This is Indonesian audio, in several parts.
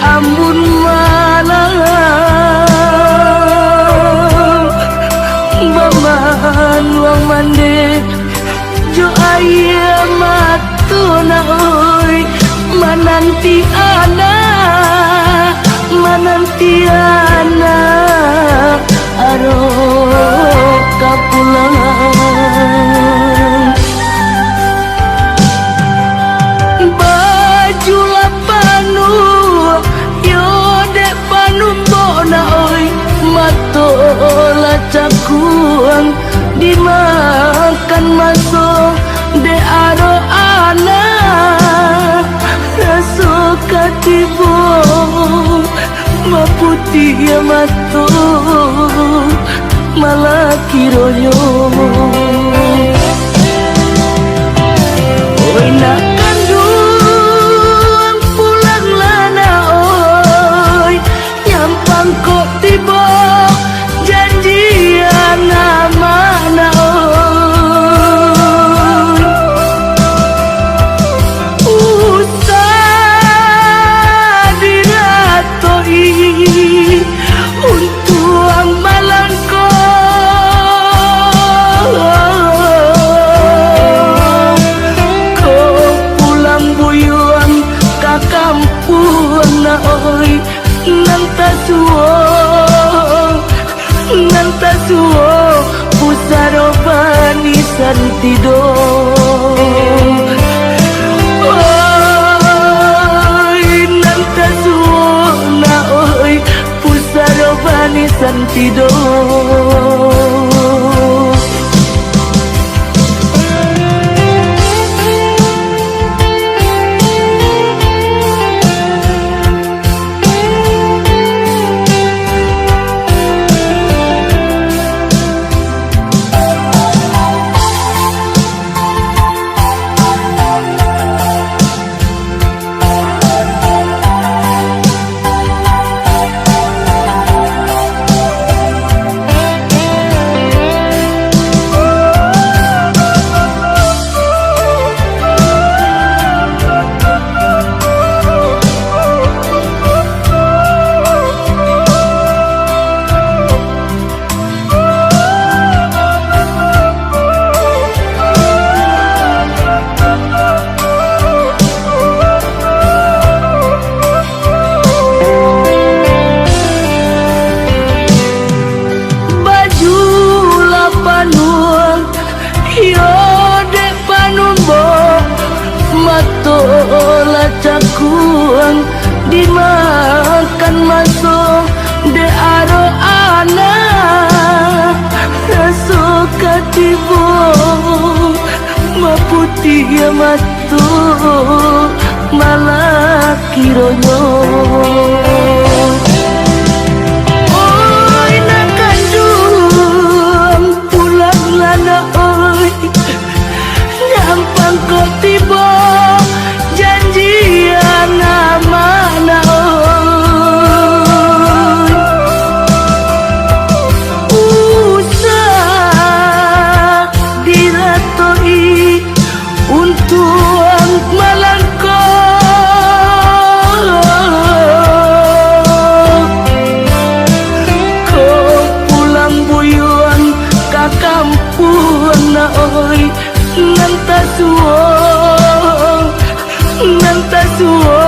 amun malam baman wang mande jo aya matuna oi mananti ana aro kapulang baju lapanu yo dek panu bona oi matola cakuang dimakan masuk de aro ana raso katibo maputi ya mato malah kiroyo oi nak kandung pulang lana oi nyampang kok tiba janjian mana oi usah diratoi untuang malangko kau pulang buyuan ka kampung na oi nanta suo pusaro bani santido oi nanta suo na oi pusaro bani santido matola cakuang dimakan masuk de aro ana raso katibo maputi ya matu malah kironyo oi nak kandung pulang lana oi nyampang kok tiba janjian mana oi usah diratoi untuang malangko kau pulang buyuan ka kampung na oi nanta suo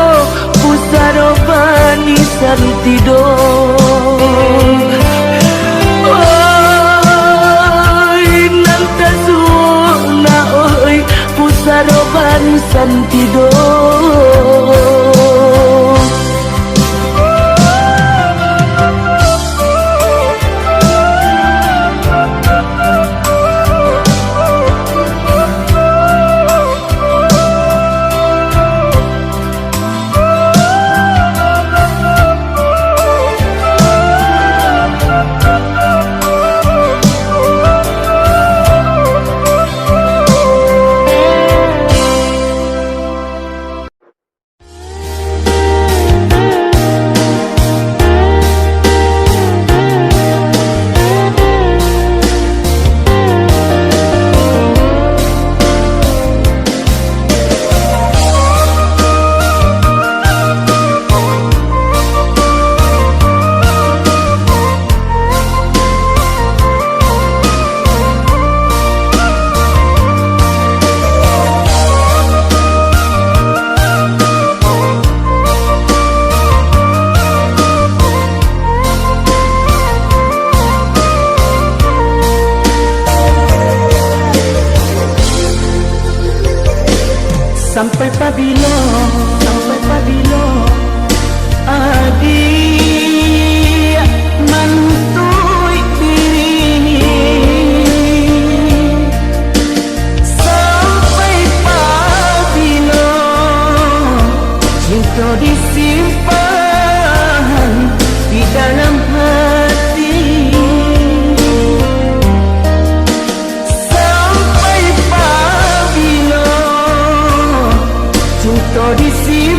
pusaro bani santido oi nanta suo na oi pusaro bani santido sampai pabilo adik mantui diri sampai pabilo cinta disimpan di dalam hati sampai pabilo cinta disimpan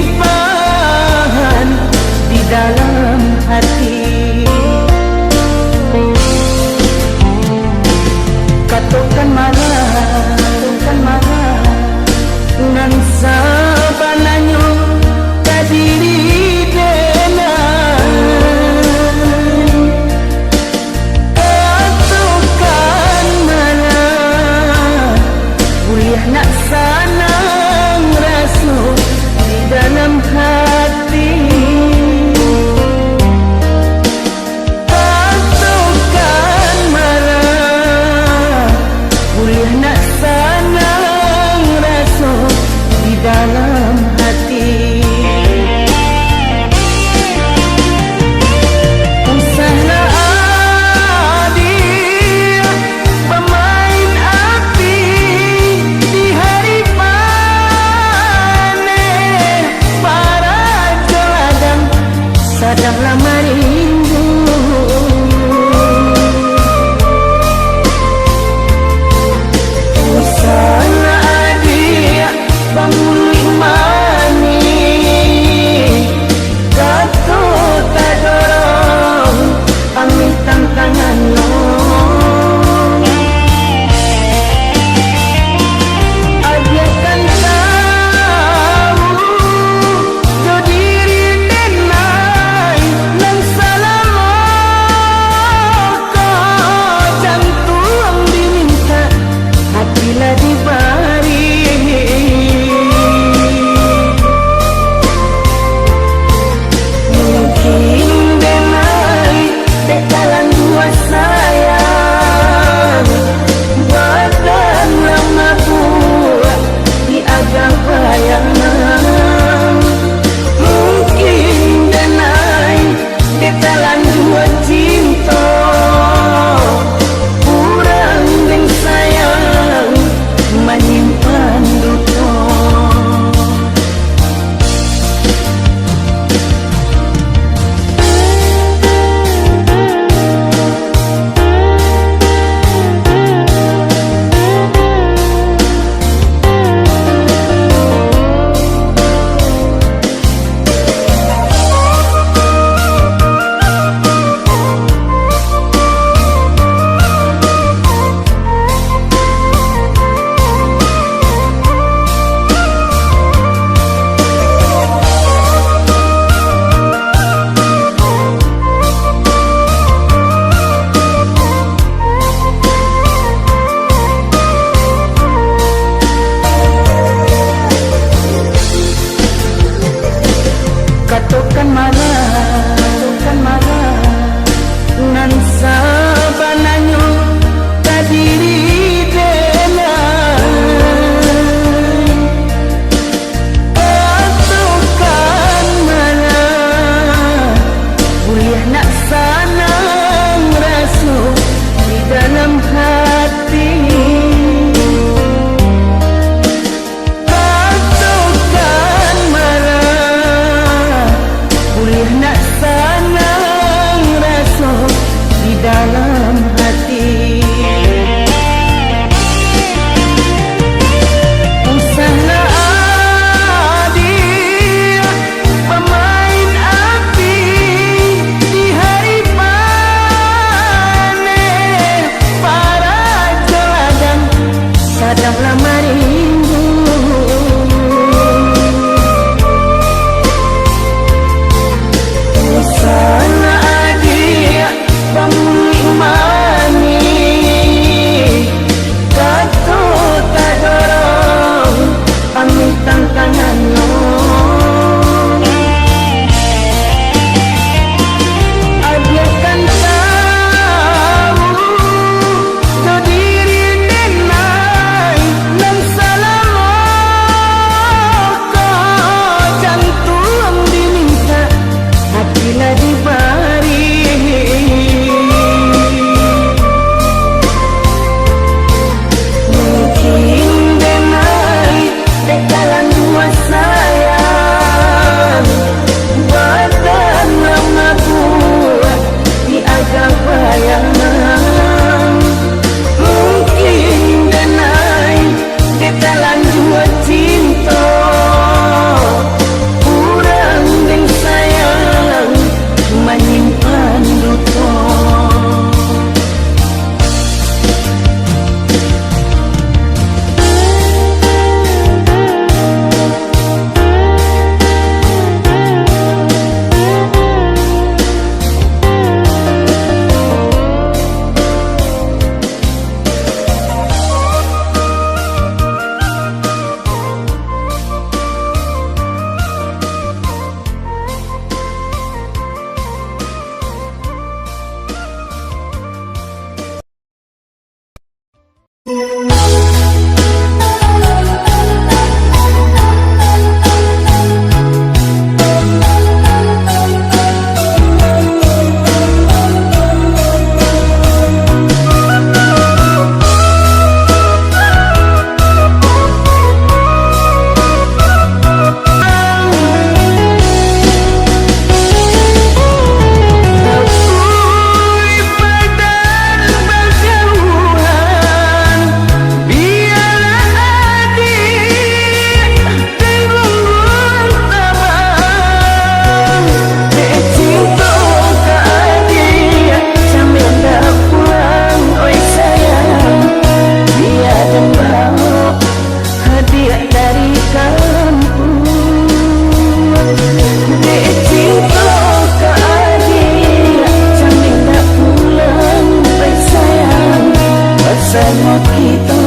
bersama kita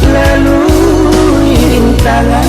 lalui rintangan.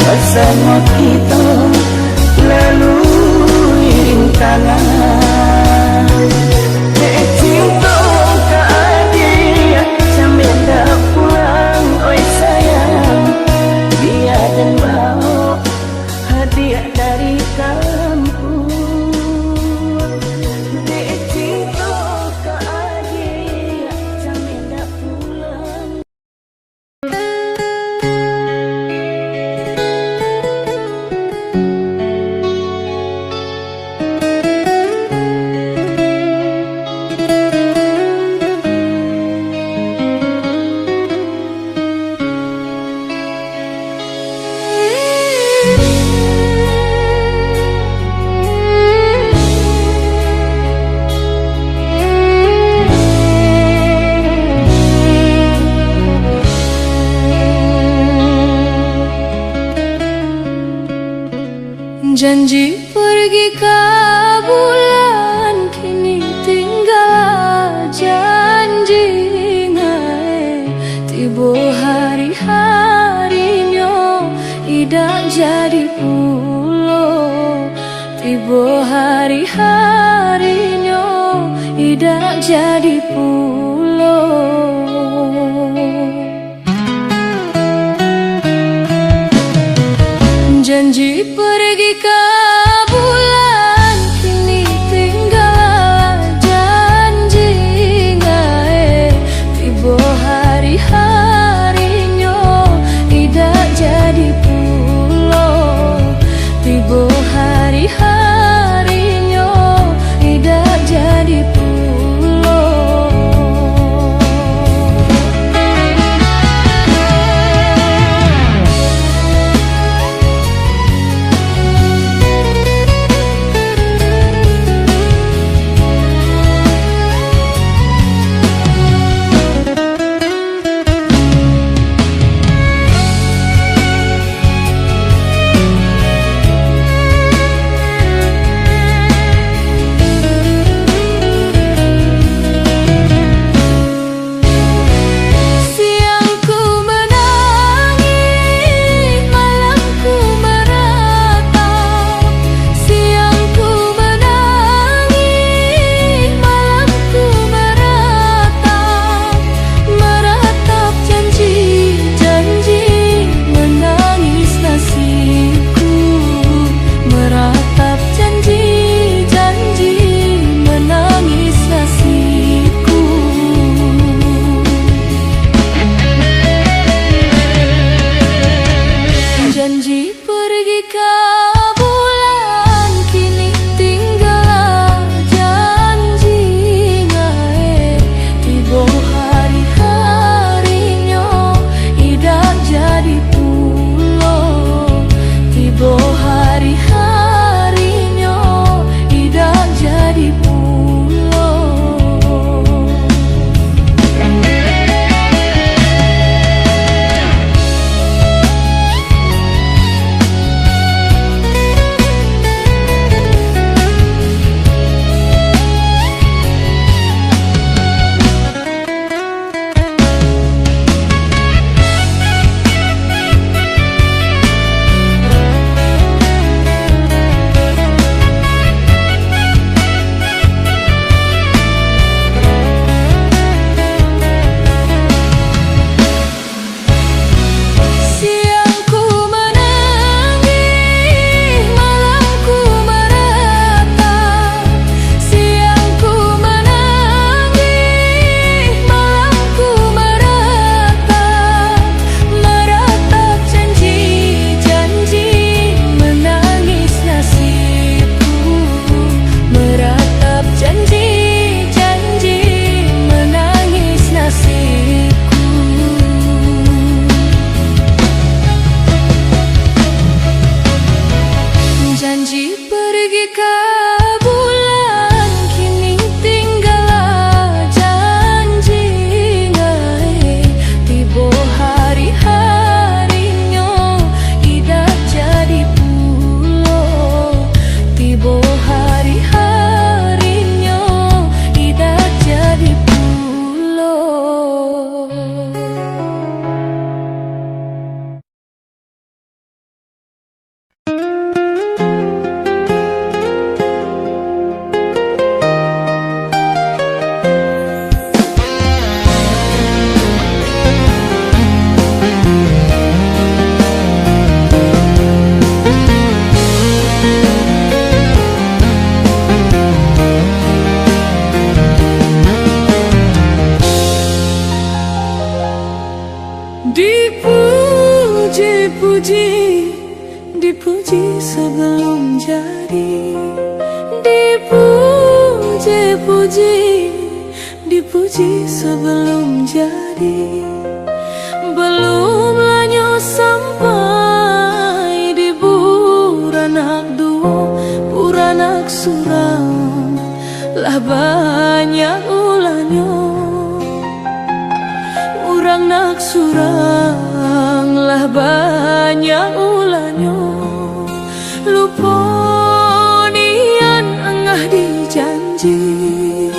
Bersama kita lalui rintangan. Cinta ke adik sambil dah pulang, oi sayang. Biar dan bawa hadiah dari kampung. Cinta ke adik sambil dah pulang. Janji pergi ke bulan, kini tinggal janji ngai. Tiba hari-harinya idak jadi pulau. Tiba hari-harinya idak jadi pulau. Janji pergi ke bulan, kini tinggal janji ngai. Tiba hari-harinya idak jadi pulau. Tiba hari-harinya idak jadi pulau. Dipuji-puji, dipuji sebelum jadi. Dipuji-puji, dipuji sebelum jadi. Belum lanyo sampai di buranak duo, buranak surang, lah banyak ulanyo. Urang nak surang, lah banyak ulanyo. Lupa nian engah dijanji,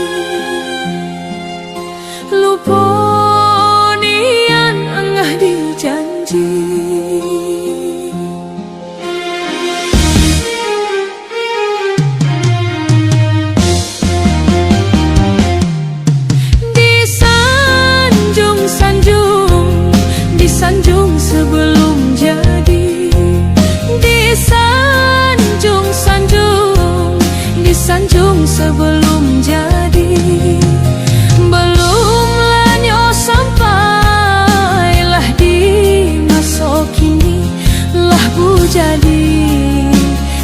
lupa nian engah dijanji. Disanjung sebelum jadi. Disanjung-sanjung, disanjung sebelum jadi. Belum lanyo sampai lah di masa kini, lah bu jadi.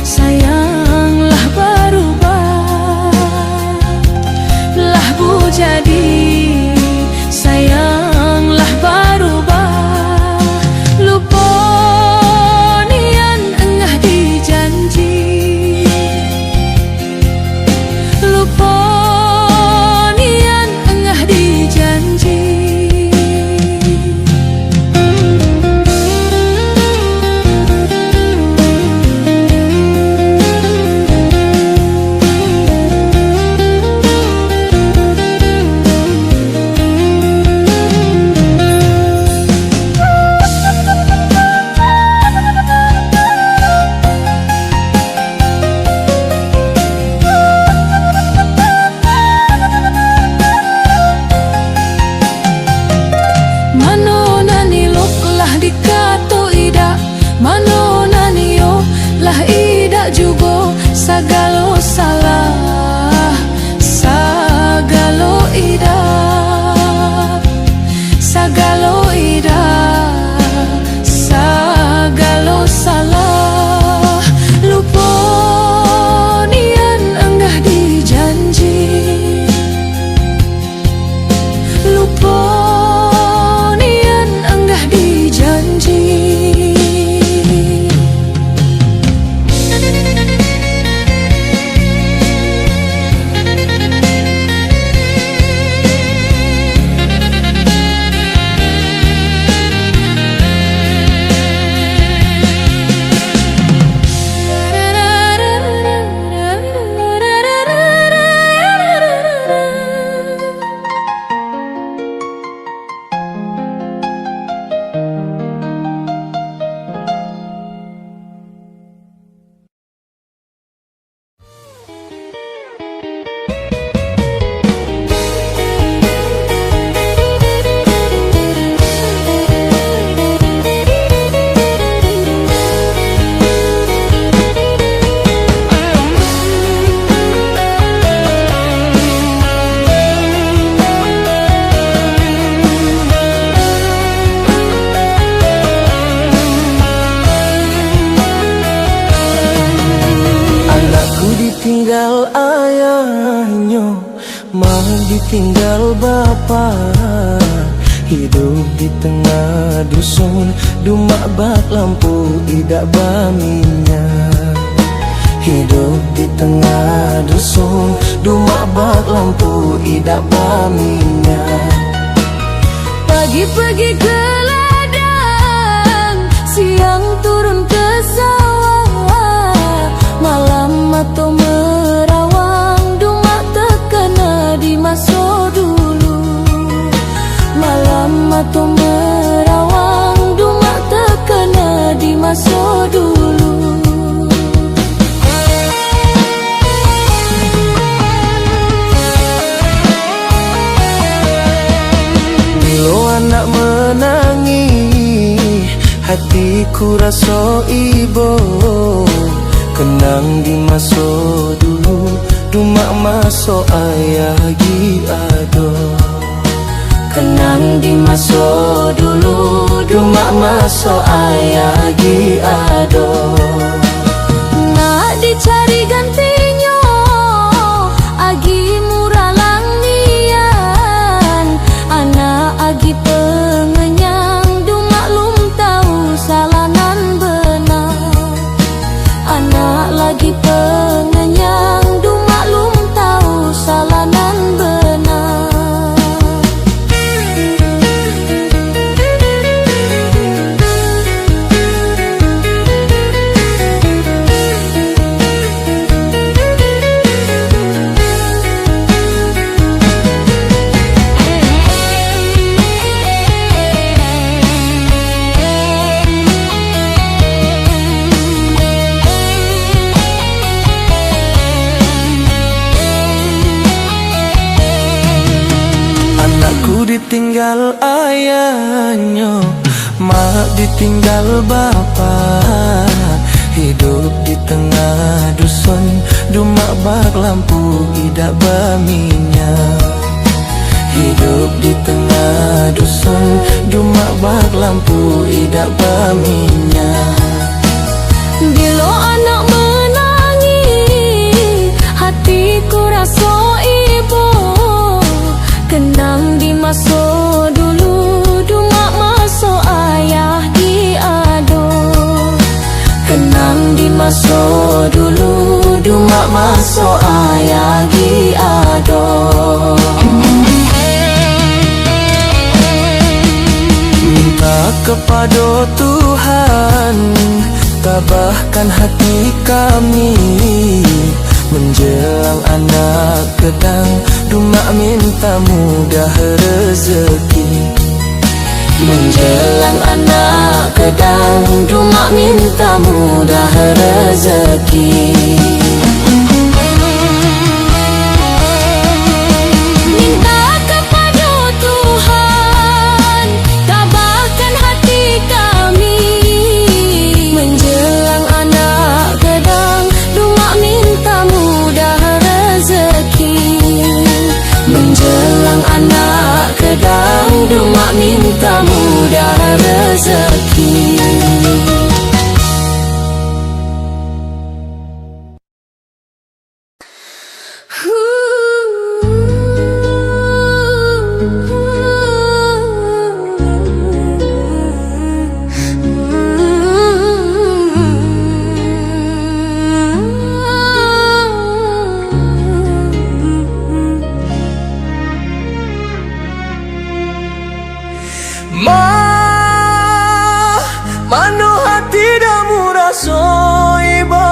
Sayang lah berubah, lah bu jadi. Sayang lah berubah. Mano nanio lah ida juga sagalo salah, sagalo ida, sagalo ida, sagalo salah. Lupa nian enggah dijanji, lupa nian enggah dijanji. Ditinggal ayahnya, mah ditinggal bapak. Hidup di tengah dusun, dumak bak lampu idak baminyak. Hidup di tengah dusun, dumak bak lampu idak baminyak. Pagi-pagi ke ladang, siang turun ke sawah, malam atau merawang, dumak terkena di masa dulu. Malam atau merawang, dumak terkena di masa dulu. Bila anak menangis, hatiku rasa ibo. Kenang di masa dulu, dumak masa ayah gi ado. Kenang di masa dulu, masuk ayah gi ado. Nak dicari gantinya agi murah lang nian. Anak agi pengenyang du maklum tahu salanan benar. Anak lagi pengenyang du maklum tahu salanan benar. Anakku ditinggal ayahnya, mak ditinggal bapak. Hidup di tengah dusun, dumak bak lampu idak berminyak. Hidup di tengah dusun, dumak bak lampu idak berminyak. Bila anak menangis, hatiku rasa ibu. Kenang di masa dulu, dumak masa ayah di ado. Kenang di masa dulu, dumak masa ayah di ado. Minta kepada Tuhan, tabahkan hati kami. Menjelang anak kedang, dumak minta mudah rezeki. Menjelang anak kedang, dumak minta mudah rezeki. Minta kepada Tuhan, tabahkan hati kami. Menjelang anak kedang, dumak minta mudah rezeki. Menjelang anak kedang, dumak minta mudah rezeki. Mano hati dah murah soibo,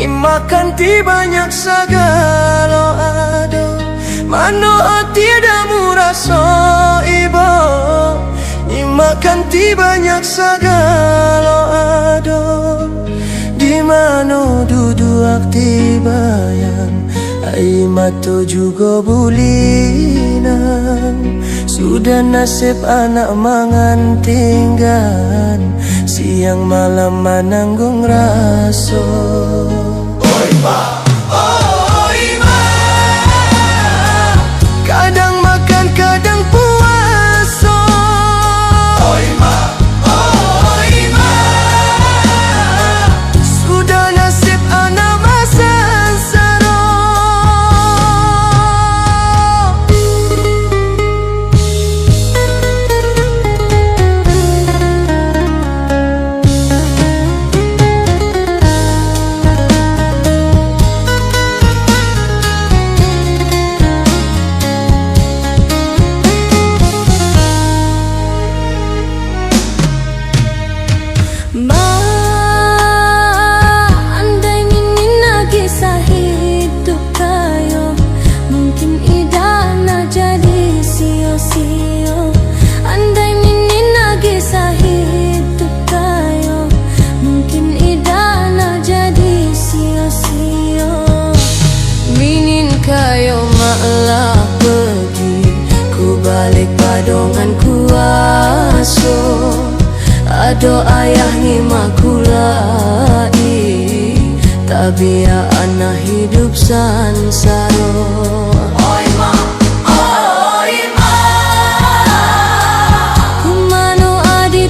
makan ti banyak segala ado. Mano hati dah murah soibo, makan ti banyak segala ado. Di mano duduk akti bayang, ai mato juga bulinan. Sudah nasib anak mangan tinggan, siang malam menanggung raso. Oi ma, oi ma. Kadang makan, kadang puasa. Oi ma, oi ma. Sudah nasib anak masa saro. Ado ayah ni makulai, tabia anak hidup sansaro. Oi ma, oi ma. Kumano adi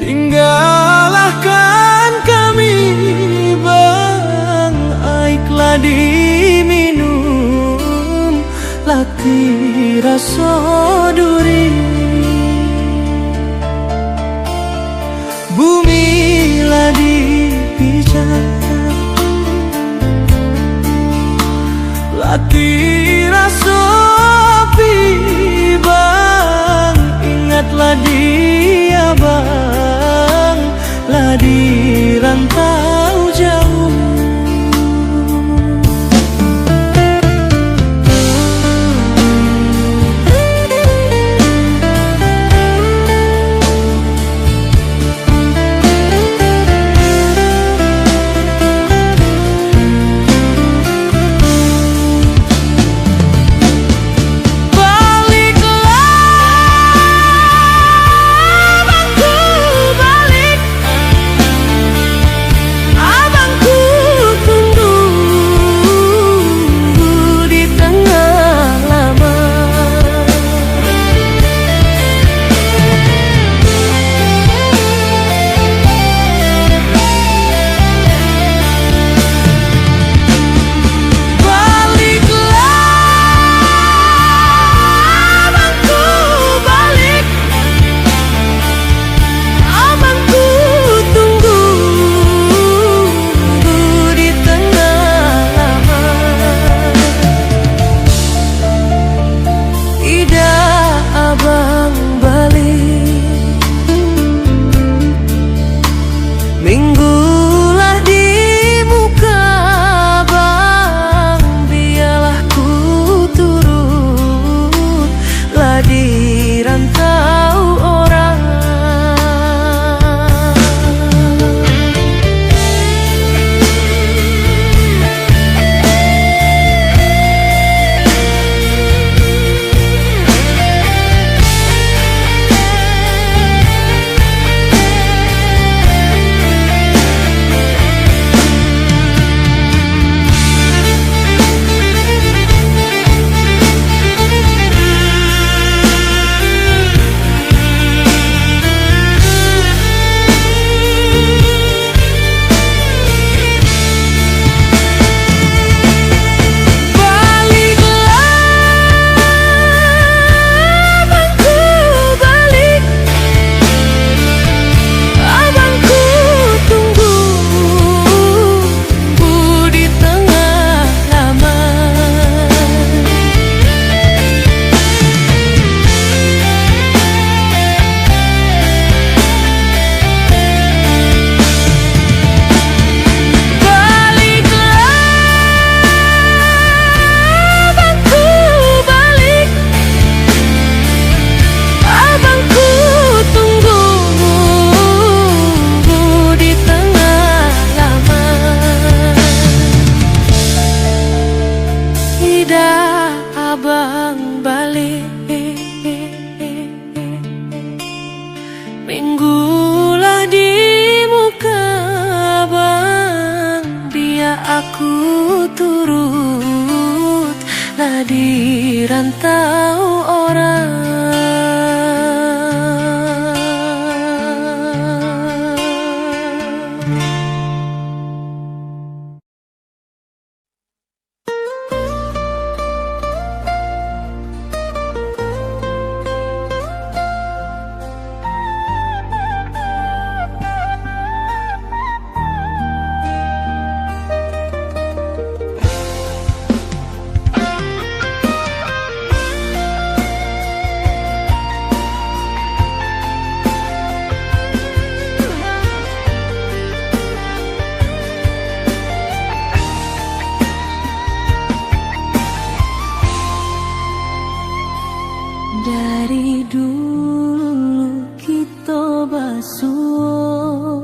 Tinggalkan kami bang, aiklah diminum latih rasa duri. Bumi lah dipijak latih rasa api bang, ingatlah dia bang, lah dirantau jauh. Minggulah di muka bang, dia aku turut lah dirantau orang. Dari dulu kita basuh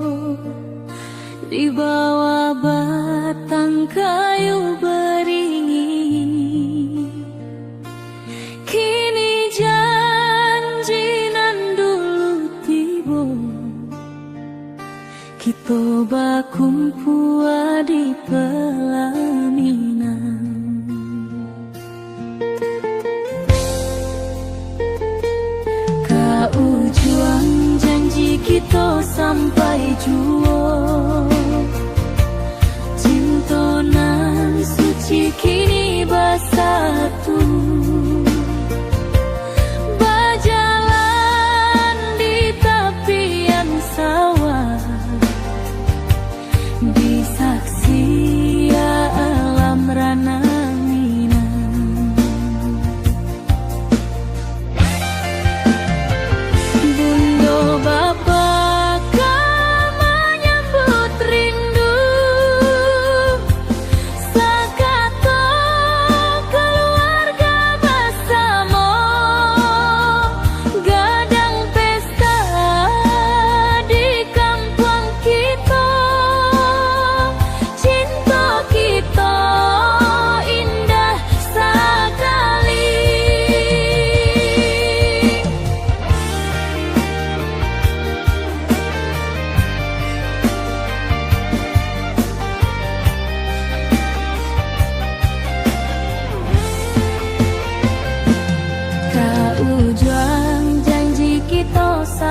di bawah batang kayu beringin. Kini janji nan dulu tiba, kita bakumpul di pelaminan. Ujung janji kita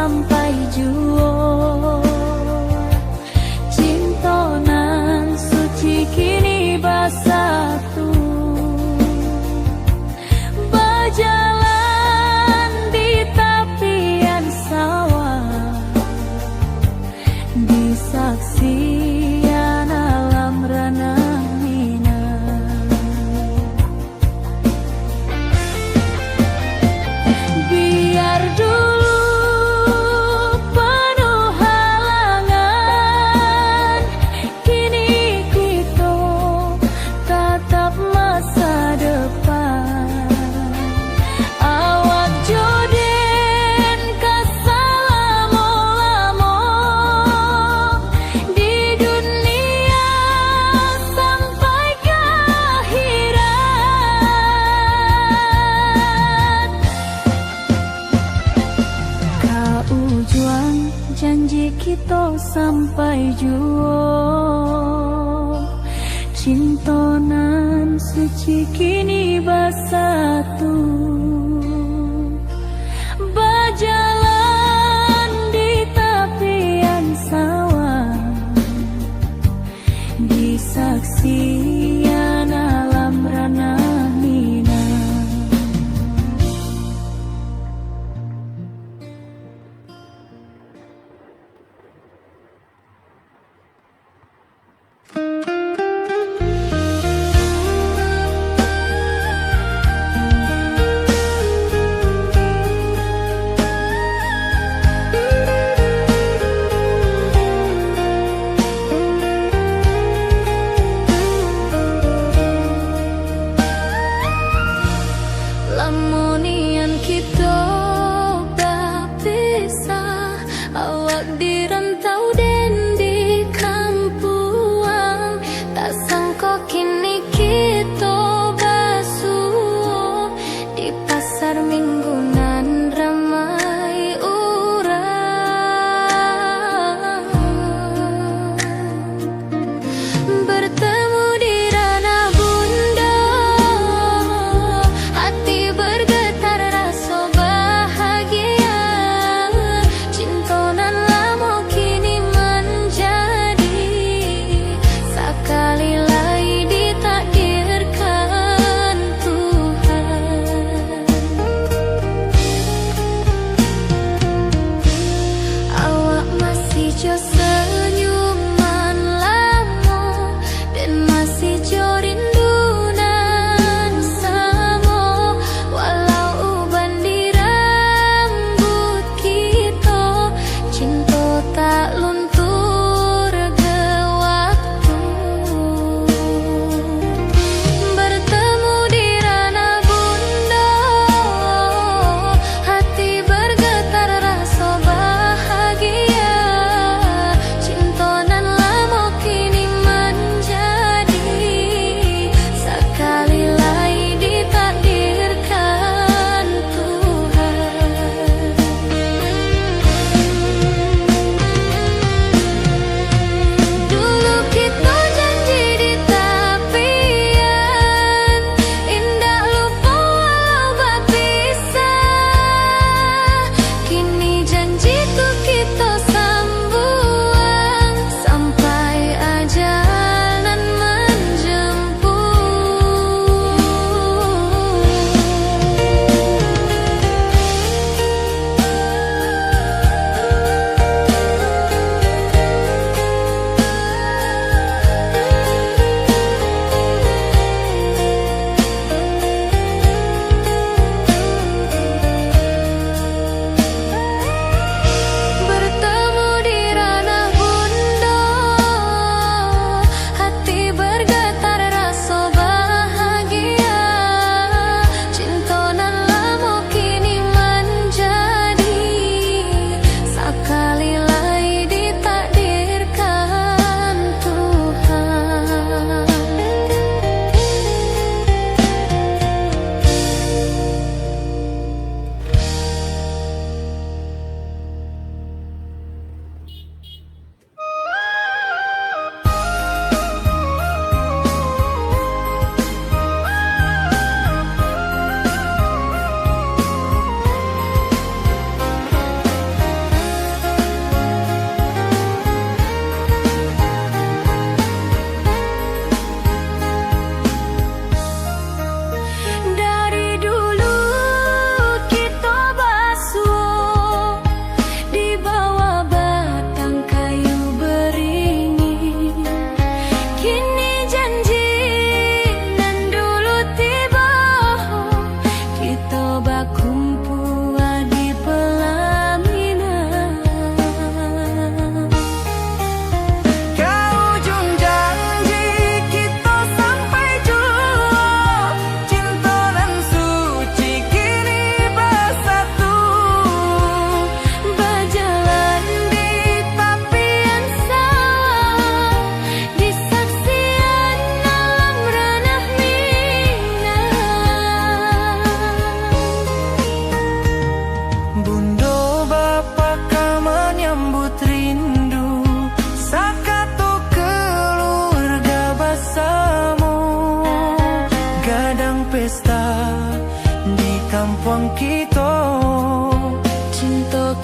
sampai jua. Cintonan suci kini bersatu, berjalan di tepian sawah, di saksian alam ranah minang. Biar dulu penuh halangan, kini kita tatap masa depan. Awak joden kesalamo-lamo di dunia sampai ke akhirat. Kaujuan janji kita sampai jua. Cintonan suci kini bersatu, berjalan di tepian sawah, di saksian alam ranah minang. Lamunian kita berpisah, awak di rantau dan di kampuang. Tak sangka kini kita basuh di pasar minggunan ramai orang. Bertemu di ranah bunda, hati bergetar rasa bahagia. Cintonan lama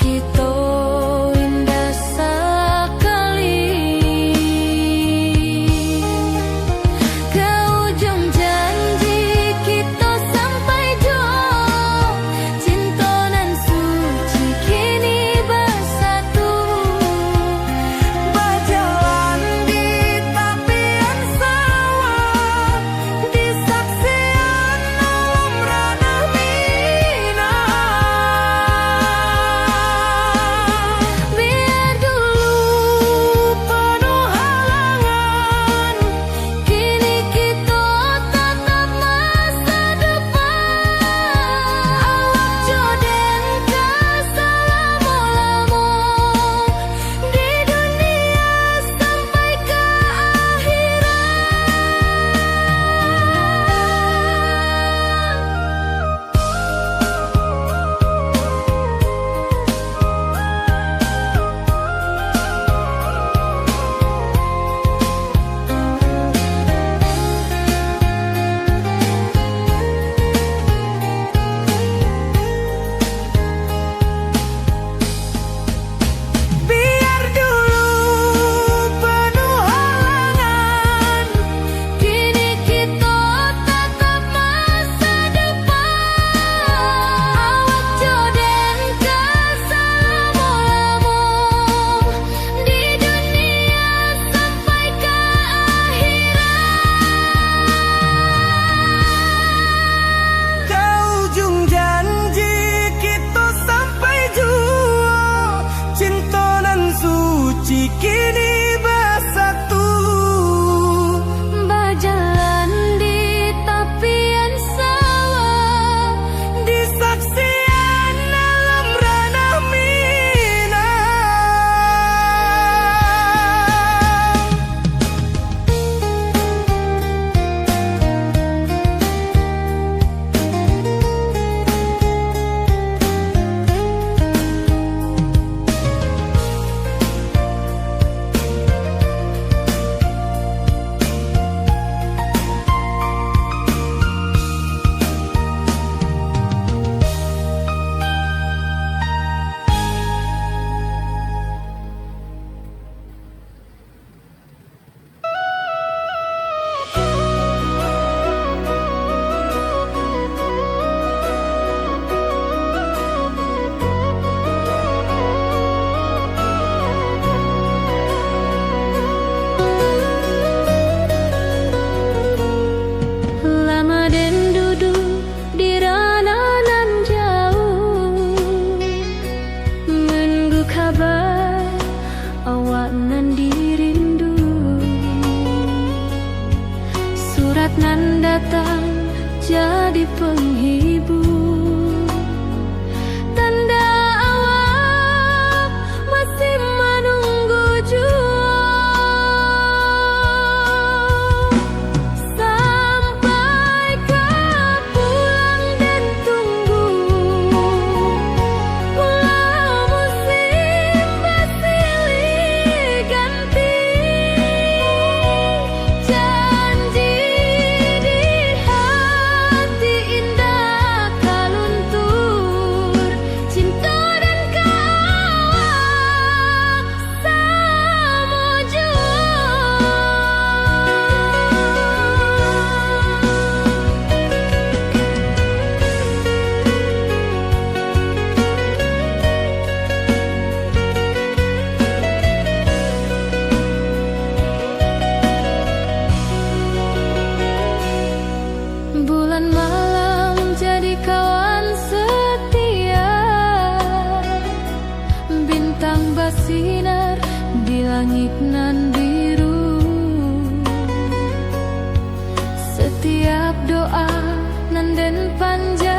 kita indah sekali. Ke ujung janji kita sampai jauh, cinta nan suci kini bersatu. Berjalan di tepian sawah, di saksian alam ranah Minang. Biar dulu penuh halangan, kini kita tatap masa depan. Awak joden keselama-lama di dunia sampai ke Biar dulu penuh halangan, kini kita tatap masa depan. Awak joden keselama-lama di dunia sampai ke ke ujung janji kita sampai jua, cinta nan suci kini bersatu. berjalan di tepian sawah, Di saksian alam ranah Minang. lama den duduk di ranah nan jauh, menunggu kabar awak nan dirindu. Surat nan datang jadi penghibur, tanda awak masih menunggu jua. Sampai ke pulang dan tunggu, pulau musim bersilih ganti. Janji di hati indah kaluntur, cinta dan kawak sama jua. Bulan malam jadi kawan setia, bintang bersinar di langit nan biru. Setiap doa nan den panjang